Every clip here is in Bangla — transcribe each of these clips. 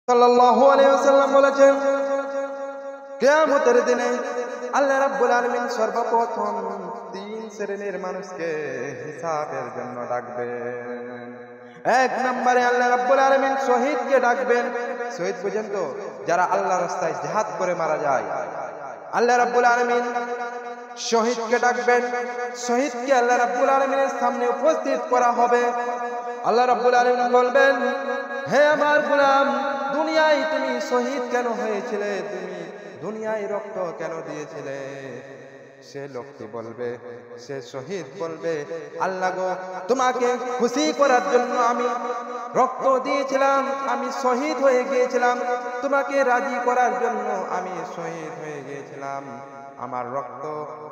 সাল্লাল্লাহু আলাইহি ওয়াসাল্লাম বলেছেন, কিয়ামতের দিনে আল্লাহ রাব্বুল আলামিন সর্বপ্রথম তিন শ্রেণীর মানুষকে হিসাবের জন্য ডাকবেন। এক নম্বরে আল্লাহ রাব্বুল আলামিন শহীদকে ডাকবেন। শহীদ পর্যন্ত যারা আল্লাহর রাস্তায় জিহাদ করে মারা যায়, আল্লাহ রাব্বুল আলামিন শহীদকে ডাকবেন। শহীদকে আল্লাহ রাব্বুল আলামিনের সামনে উপস্থিত করা হবে। আল্লাহ রাব্বুল আলামিন বলবেন, হে আমার গোলাম, দুনিয়ায় তুমি শহীদ কেন হয়েছিলে? তুমি দুনিয়ায় রক্ত কেন দিয়েছিলে? সে লোকটি বলবে, সে শহীদ বলবে, আল্লাহ গো, তোমাকে খুশি করার জন্য আমি রক্ত দিয়েছিলাম, আমি শহীদ হয়ে গিয়েছিলাম। তোমাকে রাজি করার জন্য আমি শহীদ হয়ে গিয়েছিলাম। আমার রক্ত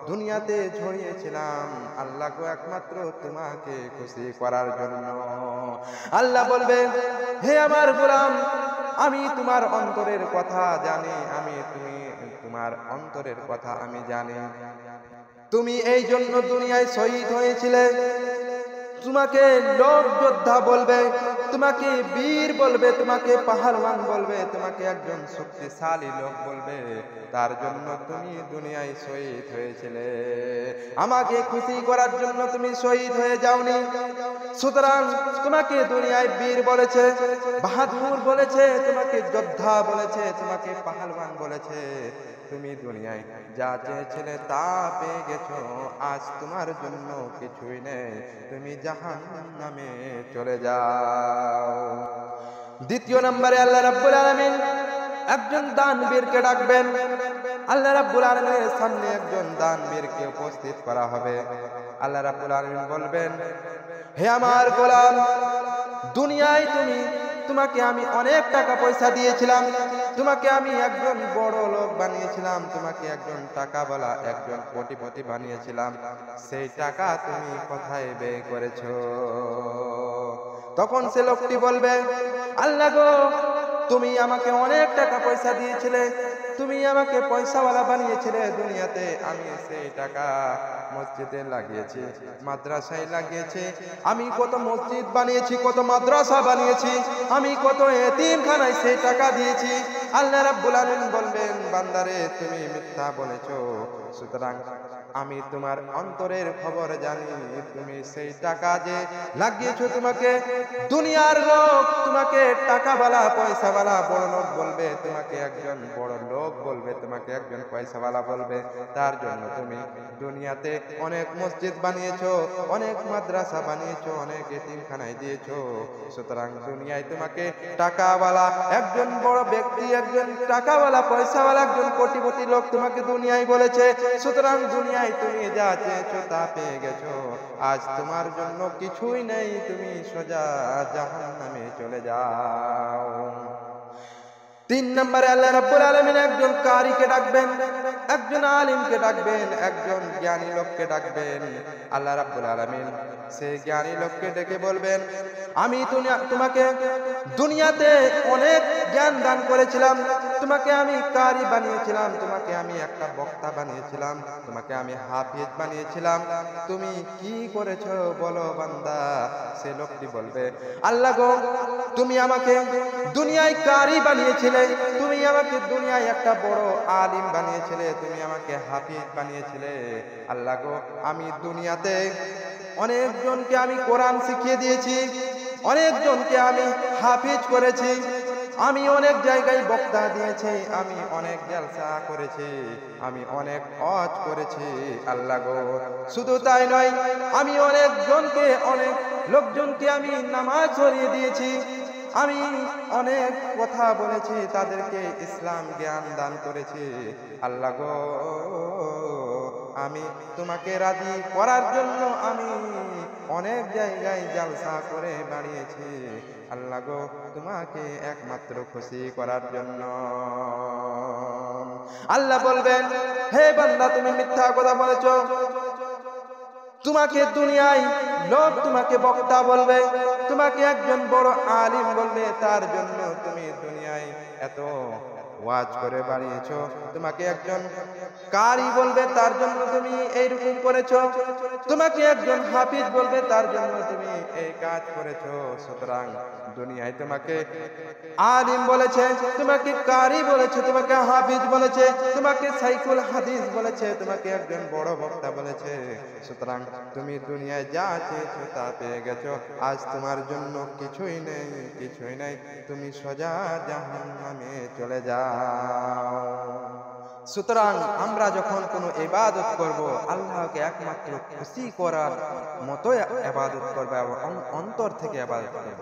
দুনিয়াতে ঝরিয়েছিলাম আল্লাহ গো, একমাত্র তোমাকে খুশি করার জন্য। আল্লাহ বলবে, হে আমার গোলাম, আমি তোমার অন্তরের কথা জানি, তোমার অন্তরের কথা আমি জানি। তুমি এই জন্য দুনিয়ায় শহীদ হয়েছিলে। তোমাকে লোক যোদ্ধা বলবে, তোমাকে বীর বলবে, তোমাকে পাহাড়ওয়ান বলবে, তোমাকে একজন শক্তিশালী লোক বলবে। তার জন্য তুমি দুনিয়ায় শহীদ হয়েছিলে। আমাকে খুশি করার জন্য তুমি শহীদ হয়ে যাওনি। সুতরাং তোমাকে দুনিয়ায় বীর বলেছে, বাহাদুর বলেছে, তোমাকে যোদ্ধা বলেছে, তোমাকে পাহাড়ওয়ান বলেছে। তুমি দুনিয়ায় যা চেয়েছিলে তা পেয়ে গেছো। আজ তোমার জন্য কিছুই নেই, তুমি জাহান্নামে চলে যাও। দ্বিতীয় নম্বরে আল্লাহ রাব্বুল আলামিন একজন দানবীরকে ডাকবেন। আল্লাহ রাব্বুল আলামিনের সামনে একজন দানবীরকে উপস্থিত করা হবে। আল্লাহ রাব্বুল আলামিন বলবেন, হে আমার গোলাম, দুনিয়ায় তোমাকে আমি অনেক টাকা পয়সা দিয়েছিলাম, তোমাকে আমি একজন বড় লোক বানিয়েছিলাম, তোমাকে একজন টাকাওয়ালা, একজন কোটিপতি বানিয়েছিলাম। সেই টাকা তুমি কোথায় ব্যয় করেছো? তখন সে লোকটি বলবে, আল্লাহ গো, তুমি আমাকে অনেক টাকা পয়সা দিয়েছিলে, তুমি আমাকে পয়সাওয়ালা বানিয়েছিলে দুনিয়াতে। আমি সেই টাকা মসজিদে লাগিয়েছি, মাদ্রাসায় লাগিয়েছি। আমি কত মসজিদ বানিয়েছি, কত মাদ্রাসা বানিয়েছি, আমি কত এতিমখানায় সেই টাকা দিয়েছি। আল্লাহ রাব্বুল আলামিন বলবেন, বান্দারে, তুমি মিথ্যা বলেছো। সুতরাং আমি তোমার অন্তরের খবর জানি। তুমি সেই টাকা যে লাগিয়েছো, তোমাকে দুনিয়ার লোক তোমাকে টাকাওয়ালা, পয়সাওয়ালা, বড় লোক বলবে, তোমাকে একজন বড় লোক বলবে, তোমাকে একজন পয়সাওয়ালা বলবে। তার জন্য তুমি দুনিয়াতে অনেক মসজিদ বানিয়েছো, অনেক মাদ্রাসা বানিয়েছো, অনেক এতিমখানায় দিয়েছো। সুতরাং দুনিয়ায় তোমাকে টাকাওয়ালা, একজন বড় ব্যক্তি, একজন টাকাওয়ালা, পয়সাওয়ালা, একজন কোটিপতি লোক তোমাকে দুনিয়ায় বলেছে। সুতরাং দুনিয়ায় তুমি যা চেয়েছো তা পেয়ে গেছো। আজ তোমার জন্য কিছুই নেই, তুমি সোজা জাহান্নামে চলে যাও। তিন নম্বরে আল্লাহ রাব্বুল আলামিন একজন কারীকে ডাকবেন, একজন আলিমকে ডাকবেন, একজন জ্ঞানী লোককে ডাকবেন। আল্লাহ রাব্বুল আলামিন সেই জ্ঞানী লোককে ডেকে বলবেন, আমি তোমাকে দুনিয়াতে অনেক জ্ঞান দান করেছিলাম, তোমাকে আমি কারি বানিয়েছিলাম, তোমাকে আমি একটা বক্তা বানিয়েছিলাম, তোমাকে আমি হাফিজ বানিয়েছিলাম। তুমি কি করেছো বলো বান্দা? সে লোকটি বলবে, আল্লাহ গো, তুমি আমাকে দুনিয়ায় কারি বানিয়েছিলে, তুমি আমাকে দুনিয়ায় একটা বড় আলিম বানিয়েছিলে, তুমি আমাকে হাফিজ বানিয়েছিলে। আল্লাহ গো, আমি দুনিয়াতে অনেকজনকে আমি কোরআন শিখিয়ে দিয়েছি, অনেকজনকে আমি হাফিজ করেছি, আমি অনেক জায়গায় বক্তা দিয়েছি, আমি অনেক জলসা করেছি, আমি অনেক ওয়াজ করেছি। আল্লাহ গো, শুধু তাই নয়, আমি অনেক লোকজনকে আমি নামাজ পড়িয়ে দিয়েছি, আমি অনেক কথা বলেছি, তাদেরকে ইসলাম জ্ঞান দান করেছি। আল্লাহ গো, আমি তোমাকে রাজি করার জন্য আমি অনেক জায়গায় জলসা করে বাড়িয়েছি। আল্লাহ গো, তোমাকে একমাত্র খুশি করার জন্য। আল্লাহ বলবেন, হে বান্দা, তুমি মিথ্যা কথা বলেছো। তোমাকে দুনিয়ায় লোক তোমাকে বক্তা বলবে, তোমাকে একজন বড় আলিম বলবে, তার জন্য তুমি দুনিয়ায় এত ওয়াজ করে বাড়িয়েছো। তোমাকে একজন কারি বলবে, তার জন্য তুমি এইরকম করেছো। তোমাকে একজন হাফিজ বলবে, তার জন্য তুমি এই কাজ করেছো। সুতরাং দুনিয়ায় তোমাকে আলিম বলেছে, তোমাকে কারি বলেছে, তোমাকে হাফিজ বলেছে, তোমাকে সাইকুল হাদিস বলেছে, তোমাকে একজন বড় বক্তা বলেছে। সুতরাং তুমি দুনিয়ায় যা চেয়েছো তা পেয়ে গেছো। আজ তোমার জন্য কিছুই নেই, কিছুই নেই। তুমি সোজা জাহান্নামে চলে যাও। সুতরাং আমরা যখন কোনো ইবাদত করব, আল্লাহকে একমাত্র খুশি করার মতো ইবাদত করব এবং অন্তর থেকে ইবাদত করব।